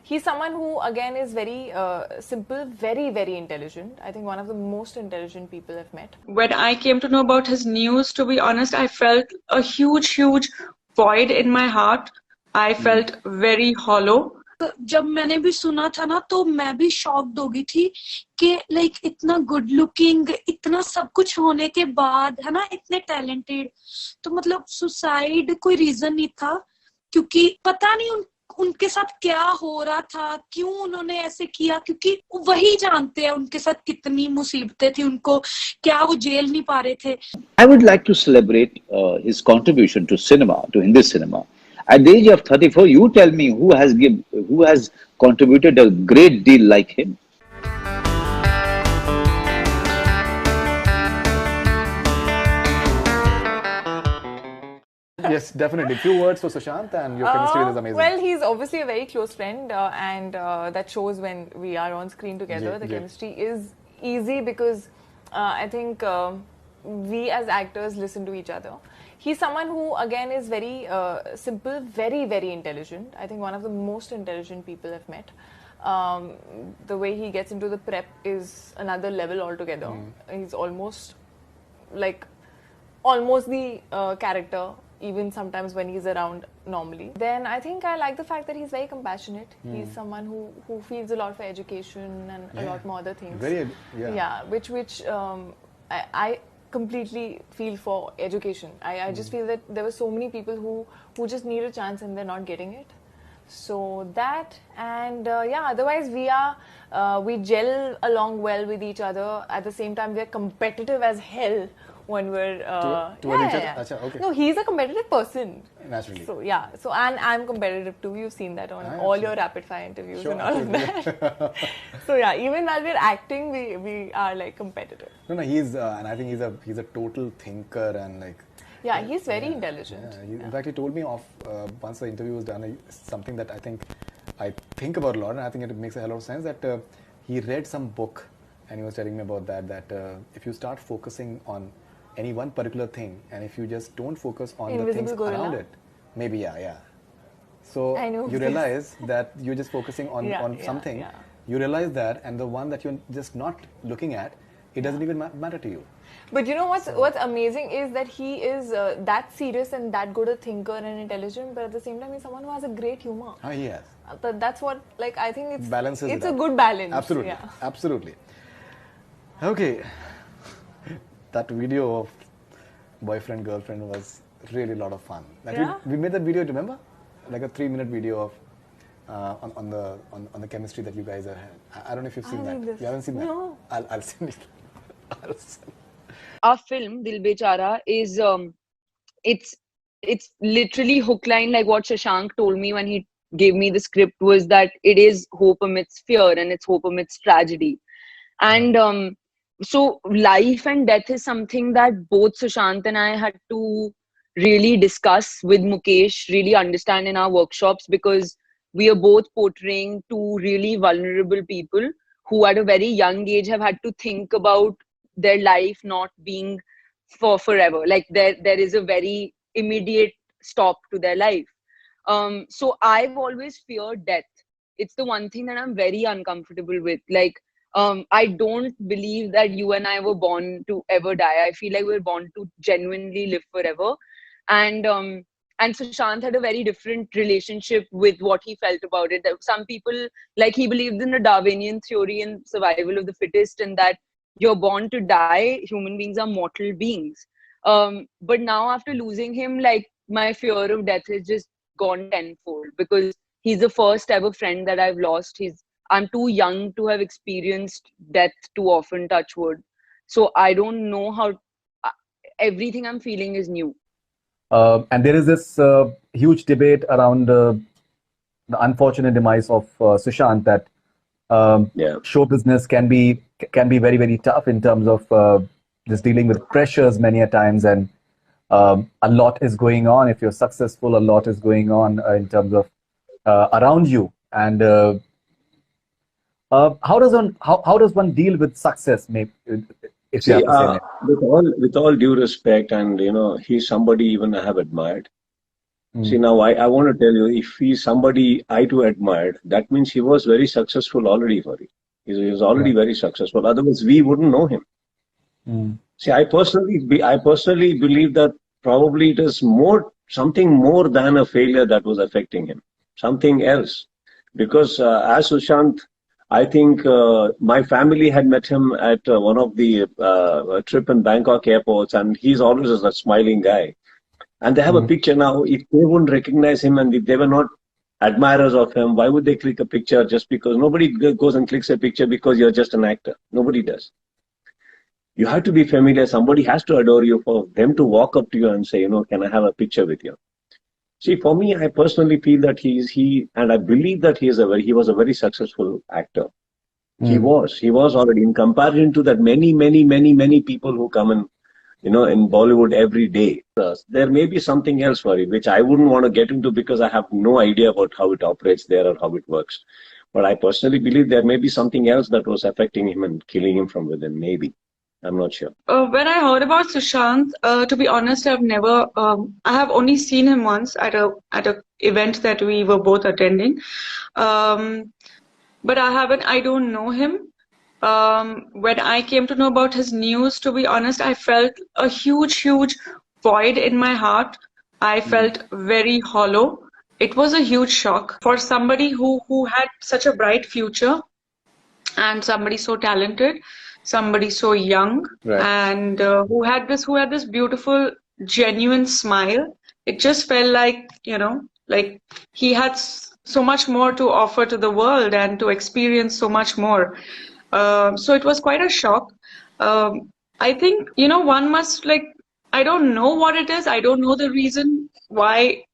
He's someone who, again, is very simple, very, very intelligent. I think one of the most intelligent people I've met. When I came to know about his news, to be honest, I felt a huge, huge void in my heart. I felt very hollow. जब मैंने भी सुना था ना तो मैं भी shocked हो गई थी कि लाइक इतना गुड लुकिंग, इतना सब कुछ होने के बाद, है ना, इतने टैलेंटेड, तो मतलब सुसाइड कोई रीजन नहीं था, क्योंकि पता नहीं उनके साथ क्या हो रहा था, क्यों उन्होंने ऐसे किया, क्योंकि वही जानते हैं उनके साथ कितनी मुसीबतें थी उनको, क्या वो जेल नहीं पा रहे थे. I would like to celebrate his contribution to cinema, to Hindi cinema. At the age of 34, you tell me who has contributed a great deal like him. Yes, definitely. Few words for Sushant, and your chemistry is amazing. Well, he's obviously a very close friend, and that shows when we are on screen together. The chemistry is easy because I think we as actors listen to each other. He's someone who, again, is very simple, very, very intelligent. I think one of the most intelligent people I've met. The way he gets into the prep is another level altogether. He's almost the character, even sometimes when he's around normally. Then I think I like the fact that he's very compassionate. He's someone who feels a lot for education and a lot more other things. Which I completely feel for education. I just feel that there were so many people who just need a chance and they're not getting it. So that, and otherwise we gel along well with each other. At the same time, we're competitive as hell when we're toward each other. Achha, okay. No, he's a competitive person. Naturally. So and I'm competitive too. You've seen that on all your rapid fire interviews and all of that. So even while we're acting, we are like competitive. No, he's and I think he's a total thinker and like. Yeah, he's very intelligent. In fact, he told me once the interview was done, something that I think about a lot, and I think it makes a hell of sense, that he read some book and he was telling me about that if you start focusing on any one particular thing, and if you just don't focus on Invisible the things gorilla. around it, maybe so you realize that you're just focusing on something, you realize that, and the one that you're just not looking at, it doesn't even matter to you. But you know what's amazing is that he is that serious and that good a thinker and intelligent, but at the same time he's someone who has a great humor. Yes. That's what, like, I think Balances it's it a out. good balance. Absolutely. Yeah. Absolutely. Okay. That video of boyfriend girlfriend was really a lot of fun. Like we made that video, remember? Like a 3-minute video of on the chemistry that you guys have had. I don't know if you've seen that. You haven't seen that? No. I'll send it. Our film Dil Bechara is it's literally hook line, like what Shashank told me when he gave me the script, was that it is hope amidst fear and it's hope amidst tragedy. And so life and death is something that both Sushant and I had to really discuss with Mukesh, really understand in our workshops, because we are both portraying two really vulnerable people who at a very young age have had to think about their life not being for forever. Like there is a very immediate stop to their life. So I've always feared death. It's the one thing that I'm very uncomfortable with. Like, I don't believe that you and I were born to ever die. I feel like we're born to genuinely live forever. And Sushant had a very different relationship with what he felt about it. Some people, like, he believed in the Darwinian theory and survival of the fittest, and that you're born to die. Human beings are mortal beings. But now after losing him, like, my fear of death has just gone tenfold, because he's the first ever friend that I've lost. I'm too young to have experienced death too often, touch wood. So I don't know how, everything I'm feeling is new. And there is this huge debate around the unfortunate demise of Sushant, that show business can be very, very tough in terms of just dealing with pressures many a times, and a lot is going on. If you're successful, a lot is going on in terms of around you. And how does one deal with success? Maybe, if See, you have to say with all due respect, and he's somebody even I have admired. See, now I want to tell you, if he's somebody I too admired, that means he was very successful already for it. He was already very successful. Otherwise, we wouldn't know him. See, I personally believe that probably it is something more than a failure that was affecting him, something else. Because as Sushant, I think my family had met him at one of the trip in Bangkok airports, and he's always a smiling guy. And they have a picture now. If they wouldn't recognize him and if they were not admirers of him, why would they click a picture just because? Nobody goes and clicks a picture because you're just an actor. Nobody does. You have to be familiar. Somebody has to adore you for them to walk up to you and say, can I have a picture with you? See, for me, I personally feel that and I believe that he was a very successful actor. He was already, in comparison to that many people who come in Bollywood every day. There may be something else for it, which I wouldn't want to get into because I have no idea about how it operates there or how it works. But I personally believe there may be something else that was affecting him and killing him from within, maybe. I'm not sure. When I heard about Sushant, to be honest, I have only seen him once at a event that we were both attending. But I don't know him. When I came to know about his news, to be honest, I felt a huge void in my heart. I felt very hollow. It was a huge shock for somebody who had such a bright future and somebody so talented, somebody so young, and who had this beautiful, genuine smile. It just felt like, like he had so much more to offer to the world and to experience so much more. So it was quite a shock. I think, one must I don't know what it is. I don't know the reason why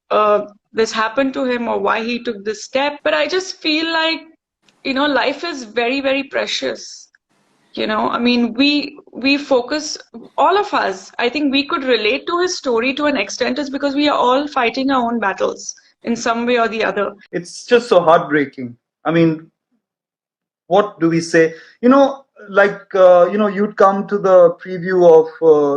this happened to him or why he took this step. But I just feel like, life is very, very precious. I mean, we focus, all of us, I think we could relate to his story to an extent is because we are all fighting our own battles in some way or the other. It's just so heartbreaking. I mean, what do we say? You'd come to the preview of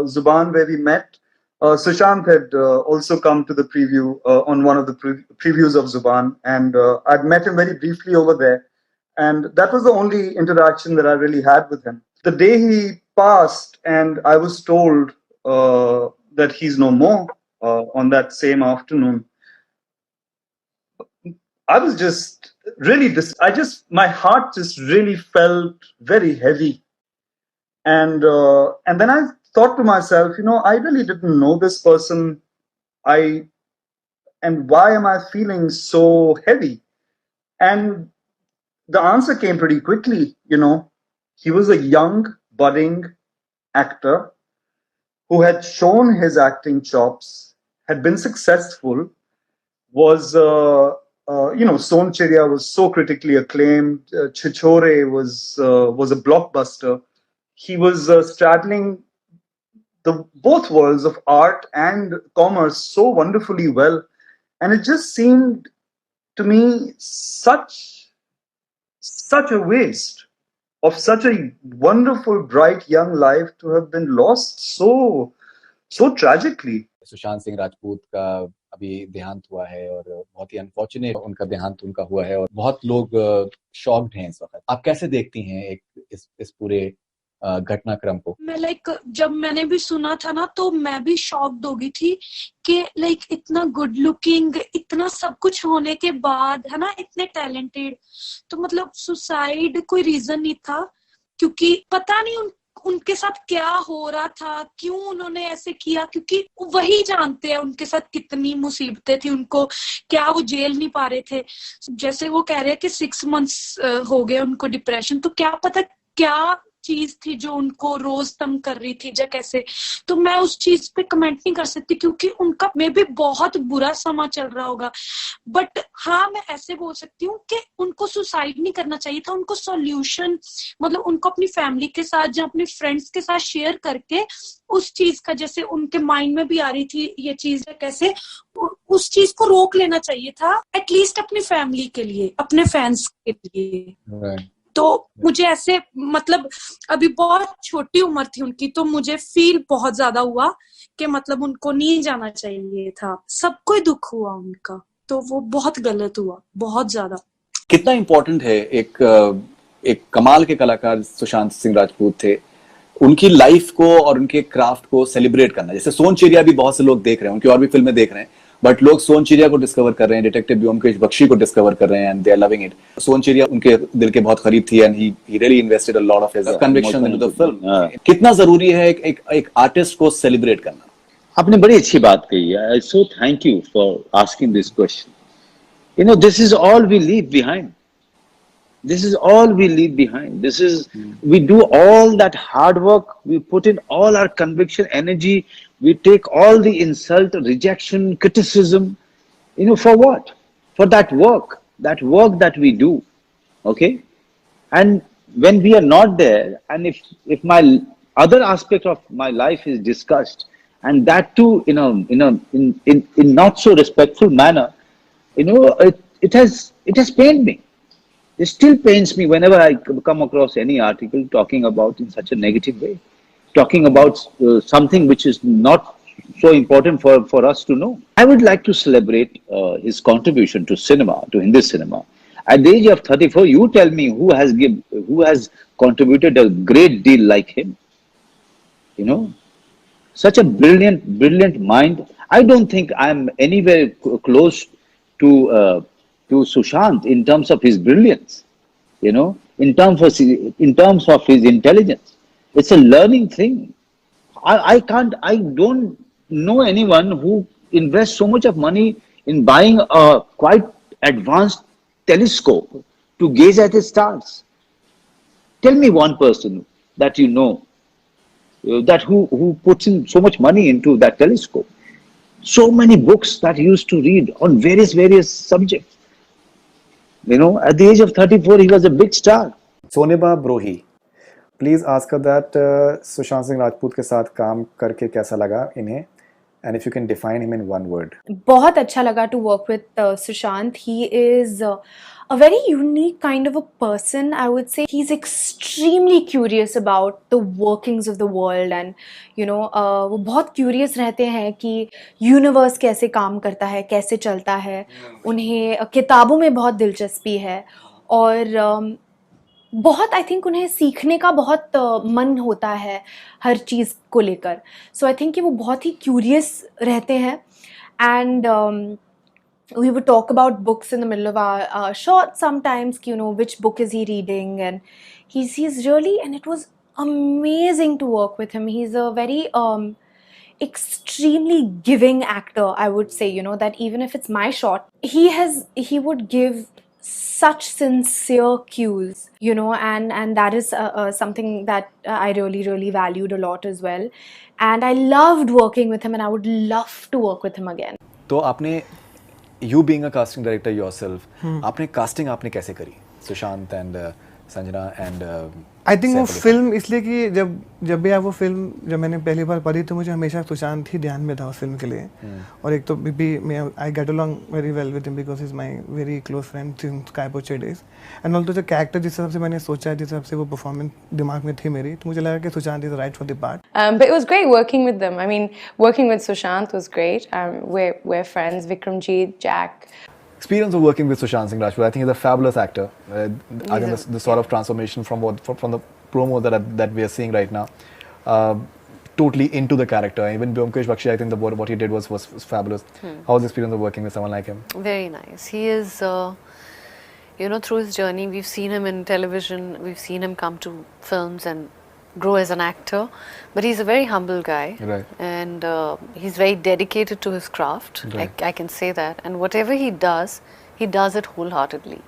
Zubaan where we met. Sushant had also come to the preview on one of the previews of Zubaan, and I'd met him very briefly over there. And that was the only interaction that I really had with him. The day he passed and I was told that he's no more on that same afternoon, I was just really, my heart just really felt very heavy. And then I thought to myself, I really didn't know this person. And why am I feeling so heavy? And the answer came pretty quickly. He was a young, budding actor who had shown his acting chops, had been successful, was, Soncheria was so critically acclaimed. Chichore was a blockbuster. He was straddling both worlds of art and commerce so wonderfully well. And it just seemed to me such a waste of such a wonderful, bright, young life to have been lost so tragically. Sushant Singh Rajput का अभी देहांत हुआ है और बहुत ही unfortunate उनका देहांत हुआ है और बहुत लोग शॉक्ड हैं इस वक्त. आप कैसे देखती हैं इस पूरे घटनाक्रम को? मैं जब मैंने भी सुना था ना तो मैं भी शॉक्ड हो गई थी कि इतना गुड लुकिंग, इतना सब कुछ होने के बाद, है ना, इतने टैलेंटेड, तो मतलब सुसाइड कोई रीजन नहीं था, क्योंकि पता नहीं उनके साथ क्या हो रहा था, क्यों उन्होंने ऐसे किया, क्योंकि वही जानते हैं उनके साथ कितनी मुसीबतें थी, उनको क्या वो जेल नहीं पा रहे थे. जैसे वो कह रहे हैं कि 6 months हो गए उनको डिप्रेशन, तो क्या पता क्या चीज थी जो उनको रोज तंग कर रही थी या कैसे. तो मैं उस चीज पे कमेंट नहीं कर सकती क्योंकि उनका मे भी बहुत बुरा समा चल रहा होगा. बट हाँ, मैं ऐसे बोल सकती हूँ कि उनको सुसाइड नहीं करना चाहिए था. उनको सॉल्यूशन, मतलब उनको अपनी फैमिली के साथ या अपने फ्रेंड्स के साथ शेयर करके उस चीज का, जैसे उनके माइंड में भी आ रही थी ये चीज कैसे, उस चीज को रोक लेना चाहिए था, एटलीस्ट अपनी फैमिली के लिए, अपने फैंस के लिए. तो मुझे ऐसे मतलब अभी बहुत छोटी उम्र थी उनकी, तो मुझे फील बहुत ज्यादा हुआ कि मतलब उनको नहीं जाना चाहिए था, सबको ही दुख हुआ उनका, तो वो बहुत गलत हुआ, बहुत ज्यादा। कितना इम्पोर्टेंट है एक कमाल के कलाकार सुशांत सिंह राजपूत थे, उनकी लाइफ को और उनके क्राफ्ट को सेलिब्रेट करना। जैसे सोनचिड़िया भी बहुत से लोग देख रहे हैं, उनकी और भी फिल्में देख रहे हैं, बट लोग सोनचिड़िया को डिस्कवर कर रहे हैं, डिटेक्टिव ब्योमकेश बख्शी को डिस्कवर कर रहे हैं, and they are loving it. Sonchiriya उनके दिल के बहुत करीब थी, and he really invested a lot of his conviction into the film. कितना जरूरी है एक आर्टिस्ट को सेलिब्रेट करना? आपने बड़ी अच्छी बात कही है। I so thank you for asking this question. You know, this is all we leave behind. This is all we leave behind. This is, we do all that hard work, we put in all our conviction, energy, we take all the insult, rejection, criticism, you know, for what? For that work that we do, okay? And when we are not there, and if my other aspect of my life is discussed, and that too, in not so respectful manner, you know, it has pained me. It still pains me whenever I come across any article talking about in such a negative way, talking about something which is not so important for us to know. I would like to celebrate his contribution to cinema, to Hindi cinema. At the age of 34, you tell me who has contributed a great deal like him. You know, such a brilliant mind. I don't think I'm anywhere close to Sushant in terms of his brilliance, you know, in terms of his intelligence. It's a learning thing. I don't know anyone who invests so much of money in buying a quite advanced telescope to gaze at the stars. Tell me one person that you know that who puts in so much money into that telescope. So many books that he used to read on various subjects. You know, at the age of 34, he was a big star. Soneba Brohi, please ask her that Sushant Singh Rajput के साथ काम करके कैसा लगा इन्हें, and if you can define him in one word. बहुत अच्छा लगा to work with Sushant. He is a very unique kind of a person, I would say. He's extremely curious about the workings of the world, and you know, वो बहुत curious रहते हैं कि universe कैसे काम करता है, कैसे चलता है। उन्हें किताबों में बहुत दिलचस्पी है, और बहुत आई थिंक उन्हें सीखने का बहुत मन होता है हर चीज़ को लेकर। सो आई थिंक कि वो बहुत ही क्यूरियस रहते हैं, and we would talk about books in the middle of our shots sometimes, you know, which book is he reading, and he's really, and it was amazing to work with him. He's a very extremely giving actor, I would say, you know, that even if it's my shot, he would give such sincere cues, you know, and that is something that I really valued a lot as well, and I loved working with him, and I would love to work with him again. तो आपने you being a casting director yourself, आपने casting आपने कैसे करी Sushant and Sanjana and I think वो film इसलिए कि जब भी वो फिल्म जब मैंने पहली बार पढ़ी तो मुझे हमेशा सुशांत ही ध्यान में था उस फिल्म के लिए। और एक तो भी I get along very well with him because is my very close friend since Kai Po Che days, and also जो कैरेक्टर जिस हिसाब से मैंने सोचा जिस हिसाब से वो परफॉर्मेंस दिमाग में थी मेरी, तो मुझे लगा कि Sushant is right for the part. But it was great working with them. I mean, working with Sushant was great. We're friends. Vikramjit, Jack. Experience of working with Sushant Singh Rajput, I think he's a fabulous actor. I think the sort of transformation from the promo that we are seeing right now, totally into the character. Even Byomkesh Bakshi, I think what he did was fabulous. How was the experience of working with someone like him? Very nice. He is, you know, through his journey, we've seen him in television, we've seen him come to films and grow as an actor, but he's a very humble guy, right? And he's very dedicated to his craft, right. I can say that, and whatever he does it wholeheartedly.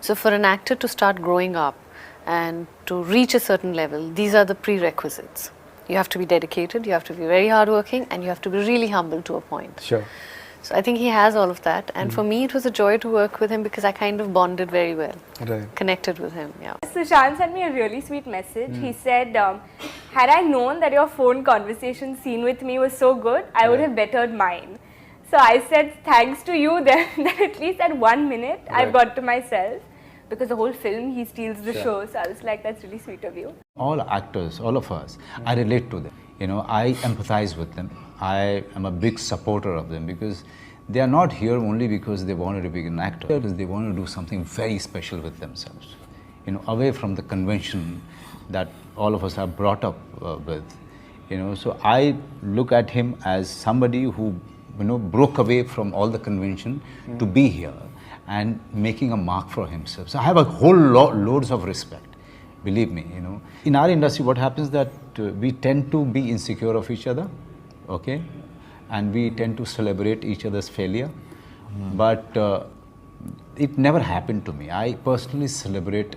So for an actor to start growing up and to reach a certain level, these are the prerequisites. You have to be dedicated, you have to be very hardworking, and you have to be really humble to a point. Sure. So I think he has all of that, and for me it was a joy to work with him because I kind of bonded very well, connected with him. Yeah. Sushant sent me a really sweet message. He said, had I known that your phone conversation scene with me was so good, I would have bettered mine. So I said thanks to you that at least at 1 minute I've got to myself, because the whole film he steals the show. So I was like, that's really sweet of you. All actors, all of us, I relate to them. You know, I empathize with them. I am a big supporter of them because they are not here only because they wanted to be an actor. They want to do something very special with themselves. You know, away from the convention that all of us are brought up with. You know, so I look at him as somebody who, you know, broke away from all the convention to be here and making a mark for himself. So I have a whole loads of respect. Believe me, you know. In our industry, what happens that we tend to be insecure of each other, okay? And we tend to celebrate each other's failure. But it never happened to me. I personally celebrate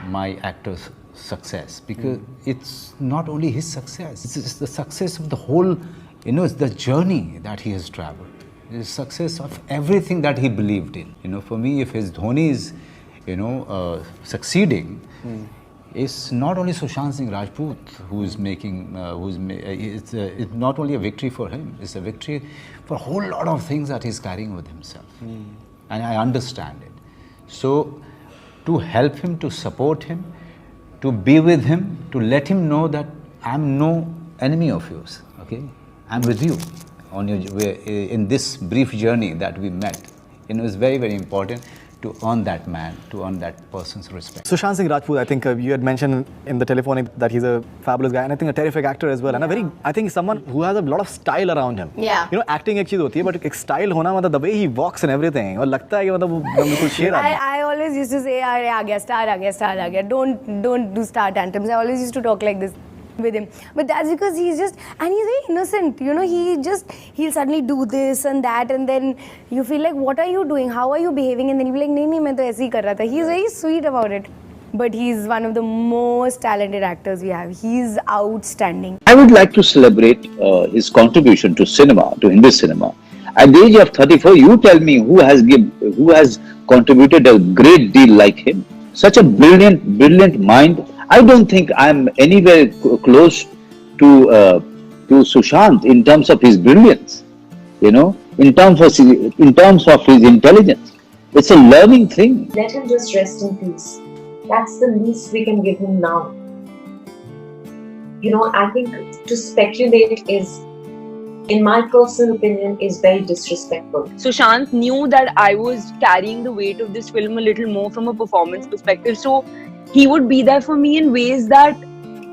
my actor's success because it's not only his success, it's the success of the whole, you know, it's the journey that he has traveled. It's the success of everything that he believed in. You know, for me, if his Dhoni is, you know, succeeding, it's not only Sushant Singh Rajput who is making, it's not only a victory for him, it's a victory for a whole lot of things that he's carrying with himself. And I understand it. So, to help him, to support him, to be with him, to let him know that I'm no enemy of yours, okay? I'm with you on your, in this brief journey that we met. You know, it's very, very important to earn that man, to earn that person's respect. Sushant Singh Rajput, I think you had mentioned in the telephonic that he's a fabulous guy and I think a terrific actor as well. And I think someone who has a lot of style around him. Yeah. You know, acting एक चीज होती है, but एक style होना मतलब the way he walks and everything. और लगता है कि मतलब वो बिल्कुल शेर आदमी. I always used to say, "अरे आ गया, star आ गया." Don't do star tantrums. I always used to talk like this with him, but that's because he's very innocent, you know. He'll suddenly do this and that, and then you feel like, what are you doing, how are you behaving, and then you'll be like, nahi, main to aise hi kar raha tha. He's very sweet about it, but he's one of the most talented actors we have. He's outstanding. I would like to celebrate his contribution to cinema, to Hindi cinema. At the age of 34, you tell me who has contributed a great deal like him. Such a brilliant mind. I don't think I'm anywhere close to Sushant in terms of his brilliance, you know, in terms of his intelligence. It's a learning thing. Let him just rest in peace. That's the least we can give him now. You know, I think to speculate is, in my personal opinion, is very disrespectful. Sushant knew that I was carrying the weight of this film a little more from a performance perspective, so he would be there for me in ways that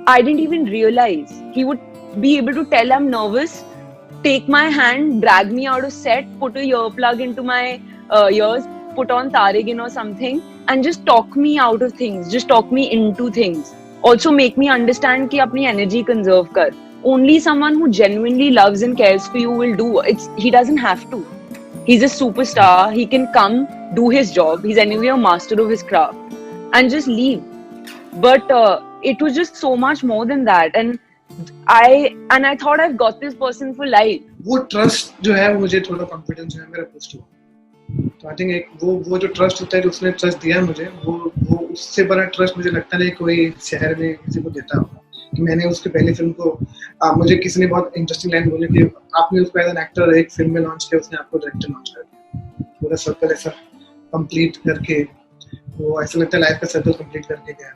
I didn't even realize. He would be able to tell I'm nervous, take my hand, drag me out of set, put a earplug into my ears, put on Taregin or something, and just talk me out of things, just talk me into things. Also make me understand कि अपनी energy conserve कर. Only someone who genuinely loves and cares for you will do. He doesn't have to. He's a superstar. He can come, do his job. He's anyway a master of his craft, and just leave. But it was just so much more than that, and I thought I've got this person for life. वो trust जो है मुझे थोड़ा confidence जो है मेरा boost हुआ. तो I think वो जो trust होता है, जो उसने trust दिया मुझे, वो उससे बड़ा trust मुझे लगता नहीं कोई शहर में किसी को देता होगा. कि मैंने उसके पहली फिल्म को मुझे किसी ने बहुत इंटरेस्टिंग लाइन बोली कि आपने उसको एज एन एक्टर एक फिल्म में लॉन्च किया, उसने आपको डायरेक्टर लॉन्च कर दिया. पूरा सर्कल ऐसा कंप्लीट करके, वो ऐसा लगता है लाइफ का सर्कल कंप्लीट करके गया.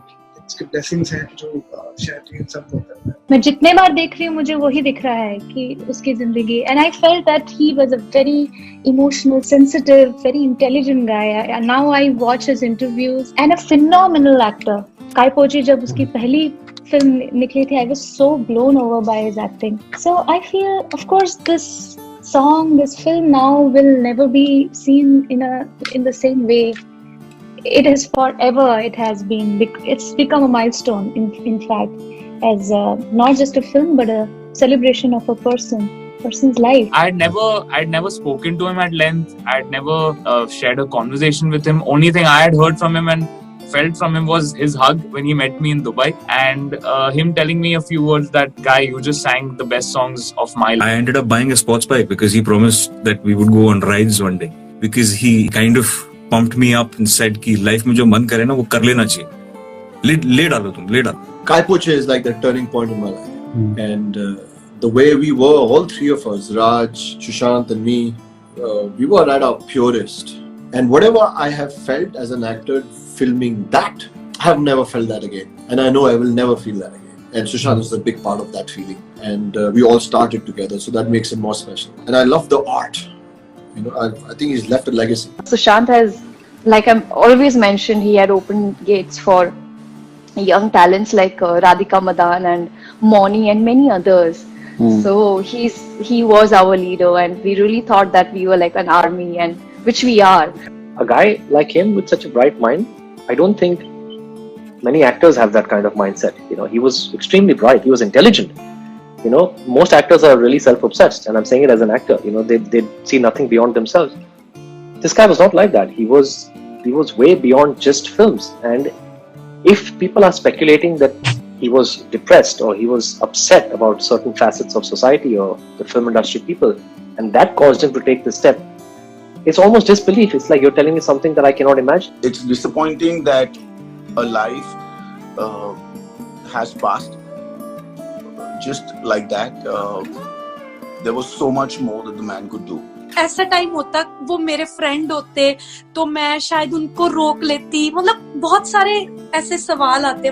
इसके ब्लेसिंग्स हैं जो शायद ये सब होता है. मैं जितने बार देख रही हूँ मुझे वही दिख रहा है कि उसकी जिंदगी, and I felt that he was a very emotional, sensitive, very intelligent guy. And now I watch his interviews and a phenomenal actor. काय पो ची जब उसकी पहली film निकली थी, I was so blown over by his acting. So I feel, of course, this song, this film now will never be seen in the same way. It is forever. It has been. It's become a milestone. In fact, as not just a film but a celebration of a person's life. I'd never spoken to him at length. I'd never shared a conversation with him. Only thing I had heard from him and felt from him was his hug when he met me in Dubai, and him telling me a few words that, "Guy, you just sang the best songs of my life." I ended up buying a sports bike because he promised that we would go on rides one day, because he kind of pumped me up and said कि life में जो मन करे ना वो कर लेना चाहिए. ले डालो तुम, ले डालो. Kai Po Che is like the turning point in my life. And the way we were, all three of us, Raj, Sushant and me, we were at our purest. And whatever I have felt as an actor filming that, I have never felt that again. And I know I will never feel that again. And Sushant is a big part of that feeling. And we all started together, so that makes it more special. And I love the art. You know, I think he's left a legacy. Sushant has, like I'm always mentioned, he had opened gates for young talents like Radhika Madan and Moni and many others. So he was our leader, and we really thought that we were like an army, and which we are. A guy like him with such a bright mind, I don't think many actors have that kind of mindset. You know, he was extremely bright. He was intelligent. You know, most actors are really self-obsessed, and I'm saying it as an actor. You know, they see nothing beyond themselves. This guy was not like that. He was way beyond just films. And if people are speculating that he was depressed or he was upset about certain facets of society or the film industry people, and that caused him to take this step, it's almost disbelief. It's like you're telling me something that I cannot imagine. It's disappointing that a life has passed just like that. There was so much more that the man could do. ऐसा time होता वो मेरे friend होते तो मैं शायद उनको रोक लेती, मतलब बहुत सारे ऐसे सवाल आते।